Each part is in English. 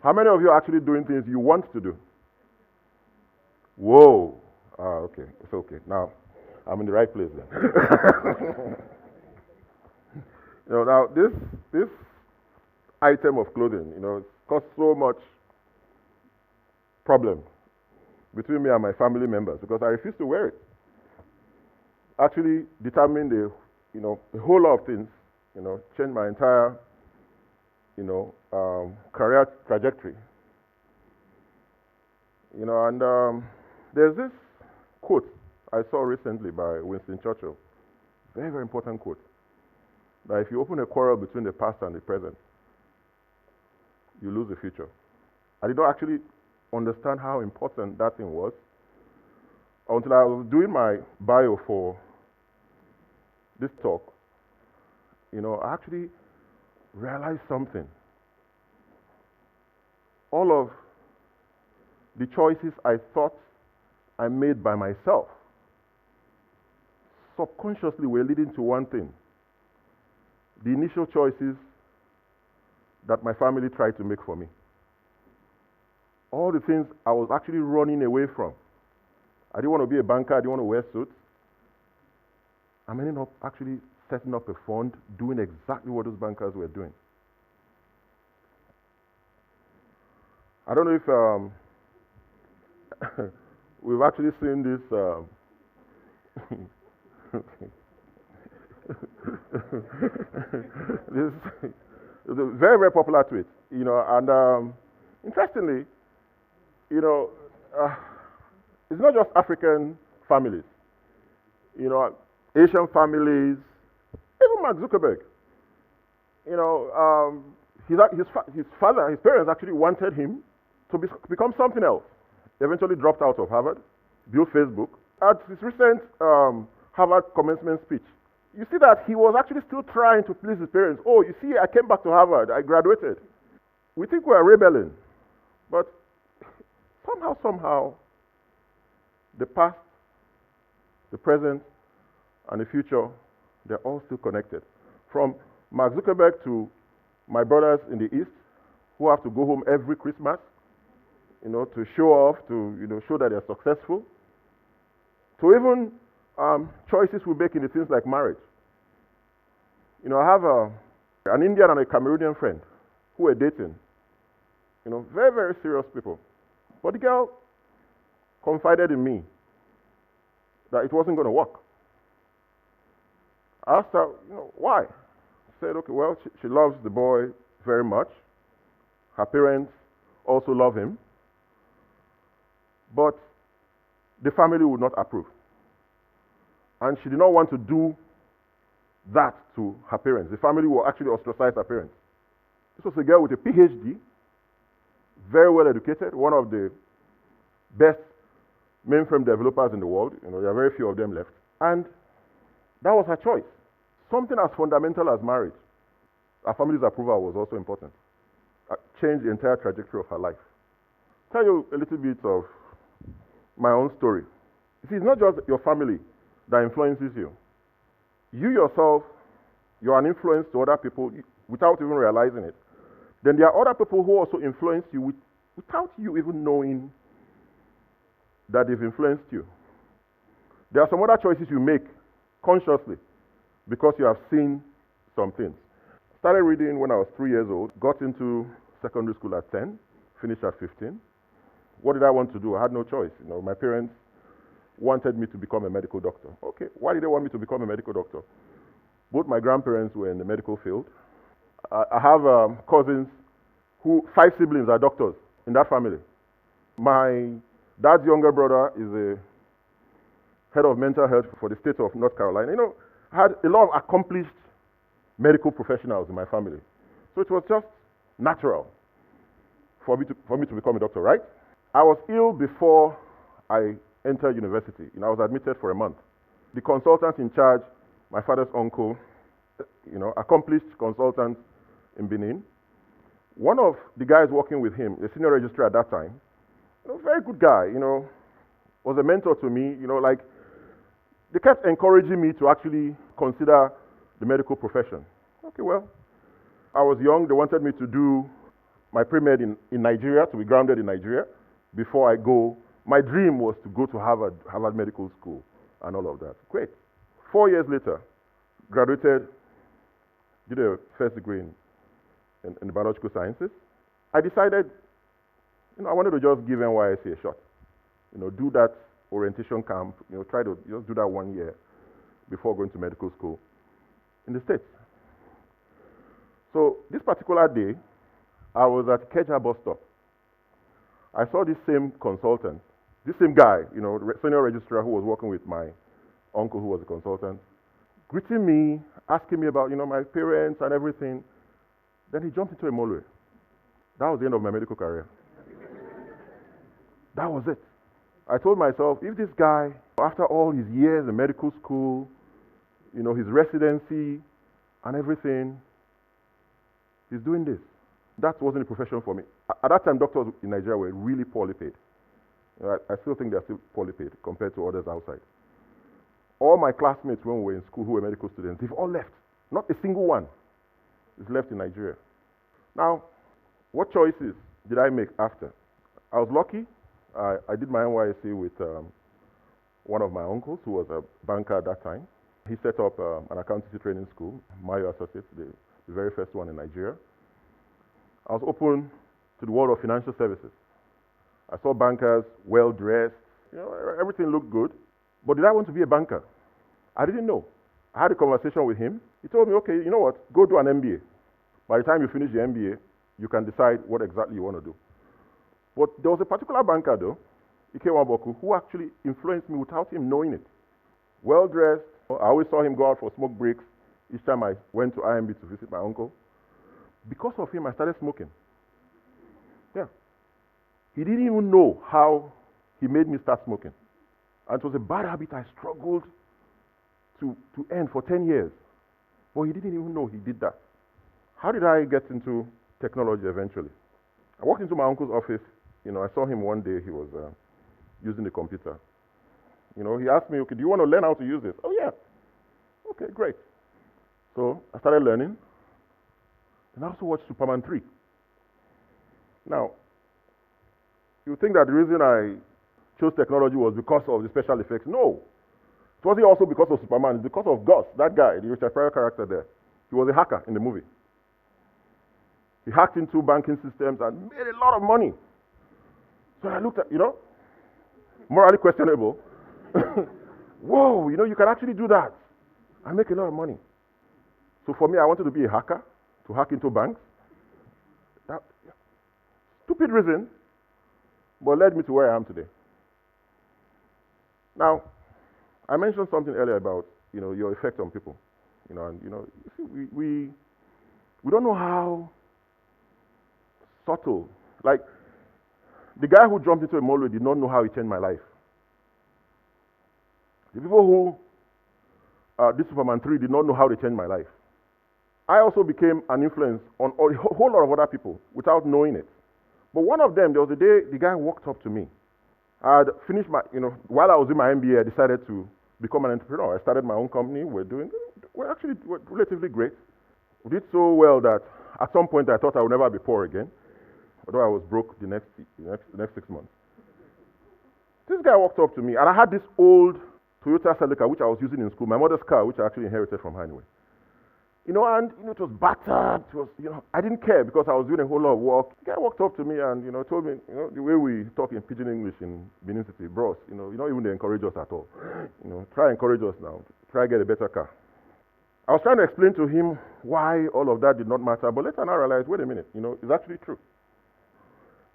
How many of you are actually doing things you want to do? Whoa. Okay. It's okay. Now, I'm in the right place then. Now this item of clothing, it's caused so much problem between me and my family members because I refuse to wear it. Actually determined a whole lot of things, changed my entire, career trajectory. And there's this quote I saw recently by Winston Churchill. Very, very important quote. That if you open a quarrel between the past and the present, you lose the future. I did not actually understand how important that thing was until I was doing my bio for this talk. I actually realized something. All of the choices I thought I made by myself subconsciously were leading to one thing. The initial choices that my family tried to make for me. All the things I was actually running away from. I didn't want to be a banker, I didn't want to wear suits. I'm ending up actually setting up a fund, doing exactly what those bankers were doing. I don't know if we've actually seen this this is a very, very popular tweet, and interestingly, it's not just African families, Asian families, even Mark Zuckerberg. His parents actually wanted him to become something else. He eventually dropped out of Harvard, built Facebook. At his recent Harvard commencement speech, you see that he was actually still trying to please his parents. Oh, you see, I came back to Harvard, I graduated. We think we are rebelling, but somehow, the past, the present, and the future, they're all still connected. From Mark Zuckerberg to my brothers in the East, who have to go home every Christmas, to show off, to show that they're successful, to even choices we make in the things like marriage. I have an Indian and a Cameroonian friend who were dating. Very, very serious people. But the girl confided in me that it wasn't going to work. I asked her, why? She said, okay, well, she loves the boy very much. Her parents also love him. But the family would not approve. And she did not want to do that to her parents. The family will actually ostracize her parents. This was a girl with a PhD, very well educated, one of the best mainframe developers in the world. There are very few of them left. And that was her choice. Something as fundamental as marriage. Her family's approval was also important. Changed the entire trajectory of her life. Tell you a little bit of my own story. You see, it's not just your family that influences you. You yourself, you're an influence to other people without even realizing it. Then there are other people who also influence you without you even knowing that they've influenced you. There are some other choices you make consciously because you have seen some things. Started reading when I was 3 years old, got into secondary school at 10, finished at 15. What did I want to do? I had no choice. My parents wanted me to become a medical doctor. Okay, why did they want me to become a medical doctor? Both my grandparents were in the medical field. I have cousins 5 siblings are doctors in that family. My dad's younger brother is a head of mental health for the state of North Carolina. I had a lot of accomplished medical professionals in my family. So it was just natural for me to become a doctor, right? I was ill before I entered university. I was admitted for a month. The consultant in charge, my father's uncle, accomplished consultant in Benin. One of the guys working with him, the senior registrar at that time, very good guy, was a mentor to me, they kept encouraging me to actually consider the medical profession. Okay, well, I was young, they wanted me to do my pre-med in Nigeria, to be grounded in Nigeria, before I go. My dream was to go to Harvard Medical School and all of that. Great. 4 years later, graduated, did a first degree in the biological sciences. I decided, I wanted to just give NYSC a shot. Do that orientation camp, try to just do that 1 year before going to medical school in the States. So this particular day, I was at TEDxYaba bus stop. I saw this same consultant, this same guy, senior registrar who was working with my uncle who was a consultant, greeting me, asking me about, my parents and everything. Then he jumped into a molwe. That was the end of my medical career. That was it. I told myself, if this guy, after all his years in medical school, his residency and everything, he's doing this. That wasn't a profession for me. At that time, doctors in Nigeria were really poorly paid. I still think they're still poorly paid compared to others outside. All my classmates when we were in school who were medical students, they've all left. Not a single one is left in Nigeria. Now, what choices did I make after? I was lucky. I did my NYSC with one of my uncles who was a banker at that time. He set up an accountancy training school, Mayo Associates, the very first one in Nigeria. I was open to the world of financial services. I saw bankers, well-dressed, everything looked good. But did I want to be a banker? I didn't know. I had a conversation with him. He told me, okay, you know what, go do an MBA. By the time you finish the MBA, you can decide what exactly you want to do. But there was a particular banker, though, Ike Waboku, who actually influenced me without him knowing it. Well-dressed. I always saw him go out for smoke breaks each time I went to IMB to visit my uncle. Because of him, I started smoking. Yeah. He didn't even know how he made me start smoking. And it was a bad habit I struggled to end for 10 years. But he didn't even know he did that. How did I get into technology eventually? I walked into my uncle's office. I saw him one day. He was using the computer. He asked me, okay, do you want to learn how to use this? Oh, yeah. Okay, great. So I started learning. And I also watched Superman 3. Now, you think that the reason I chose technology was because of the special effects? No. It wasn't also because of Superman. It's because of Gus, that guy, the Richard Pryor character there. He was a hacker in the movie. He hacked into banking systems and made a lot of money. So I looked at, morally questionable. Whoa, you can actually do that and make a lot of money. So for me, I wanted to be a hacker, to hack into banks. That, stupid reason, but led me to where I am today. Now, I mentioned something earlier about, your effect on people. You see, we don't know how subtle. Like, the guy who jumped into a molwe did not know how he changed my life. The people who did Superman 3 did not know how they changed my life. I also became an influence on a whole lot of other people without knowing it. But one of them, there was a day the guy walked up to me. I had finished my, while I was in my MBA, I decided to become an entrepreneur. I started my own company. We're actually relatively great. We did so well that at some point I thought I would never be poor again, although I was broke the next 6 months. This guy walked up to me, and I had this old Toyota Celica, which I was using in school, my mother's car, which I actually inherited from her anyway. And it was battered. It was, I didn't care because I was doing a whole lot of work. The guy walked up to me and, told me, the way we talk in pidgin English in Benin City, bros, not even they encourage us at all. Try encourage us now. Try get a better car. I was trying to explain to him why all of that did not matter, but later I realized, wait a minute, it's actually true.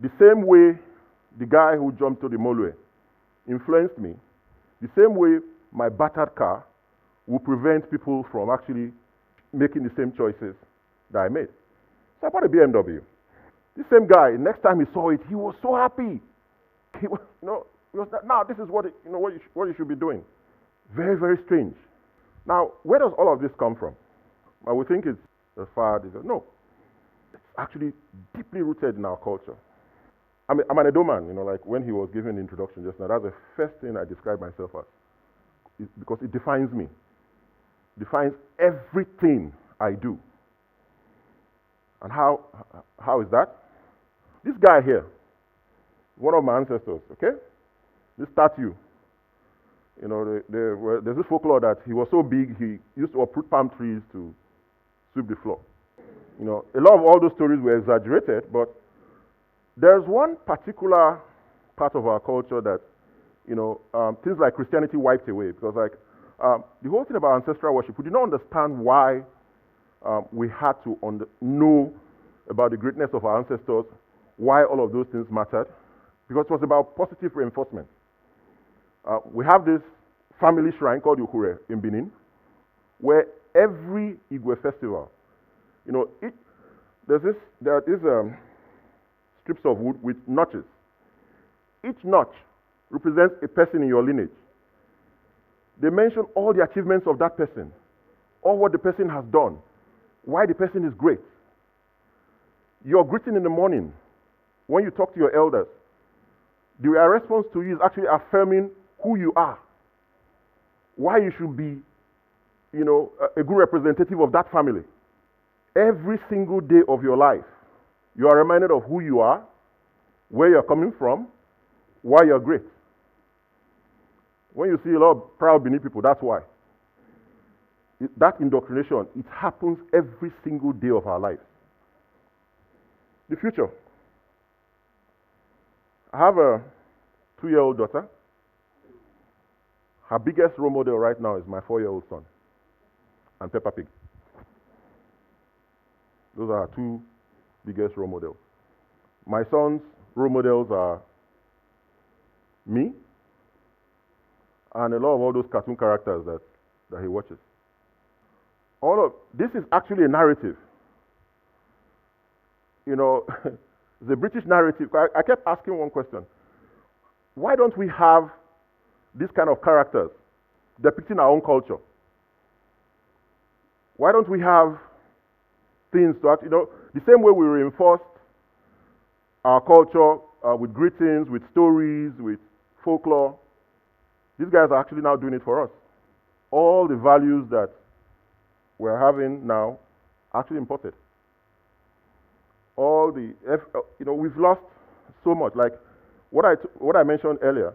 The same way the guy who jumped to the molwe influenced me, the same way my battered car will prevent people from actually making the same choices that I made. So I bought a BMW. This same guy, next time he saw it, he was so happy. He was, now this is what you should be doing. Very, very strange. Now, where does all of this come from? Well, we think it's a fad. No, it's actually deeply rooted in our culture. I'm an Edo man, like when he was giving the introduction just now, that's the first thing I describe myself as, because it defines me. Defines everything I do. And how is that? This guy here, one of my ancestors, okay? This statue, you know, there's this folklore that he was so big, he used to uproot palm trees to sweep the floor. You know, a lot of all those stories were exaggerated, but there's one particular part of our culture that, you know, things like Christianity wiped away, because like the whole thing about ancestral worship, we did not understand why we had to know about the greatness of our ancestors, why all of those things mattered, because it was about positive reinforcement. We have this family shrine called Ukure in Benin, where every Igwe festival, you know, there is strips of wood with notches. Each notch represents a person in your lineage. They mention all the achievements of that person, all what the person has done, why the person is great. Your greeting in the morning, when you talk to your elders, the response to you is actually affirming who you are, why you should be, you know, a good representative of that family. Every single day of your life, you are reminded of who you are, where you're coming from, why you're great. When you see a lot of proud Benin people, that's why. That indoctrination, it happens every single day of our lives. The future. I have a 2-year-old daughter. Her biggest role model right now is my 4-year-old son and Peppa Pig. Those are our 2 biggest role models. My son's role models are me and a lot of all those cartoon characters that he watches. All of this is actually a narrative. You know, the British narrative. I kept asking one question. Why don't we have these kind of characters depicting our own culture? Why don't we have things to act, you know, the same way we reinforced our culture with greetings, with stories, with folklore. These guys are actually now doing it for us. All the values that we're having now are actually imported. All the, you know, we've lost so much. Like what I mentioned earlier,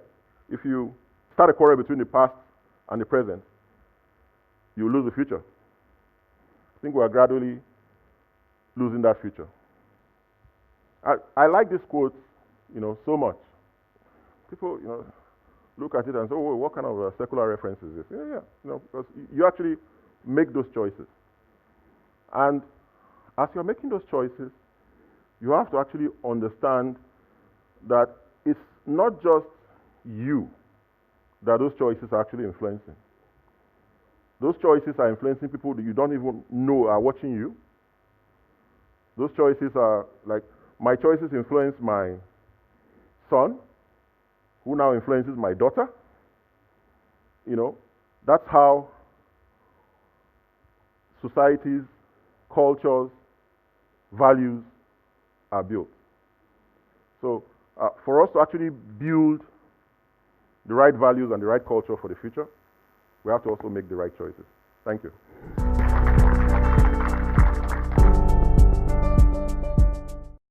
if you start a quarrel between the past and the present, you lose the future. I think we are gradually losing that future. I like this quote, you know, so much. People, you know, look at it and say, oh, what kind of secular reference is this? Yeah, you know, because you actually make those choices. And as you're making those choices, you have to actually understand that it's not just you that those choices are actually influencing. Those choices are influencing people that you don't even know are watching you. Those choices are like, my choices influence my son, who now influences my daughter. You know, that's how societies, cultures, values are built. So for us to actually build the right values and the right culture for the future, we have to also make the right choices. Thank you.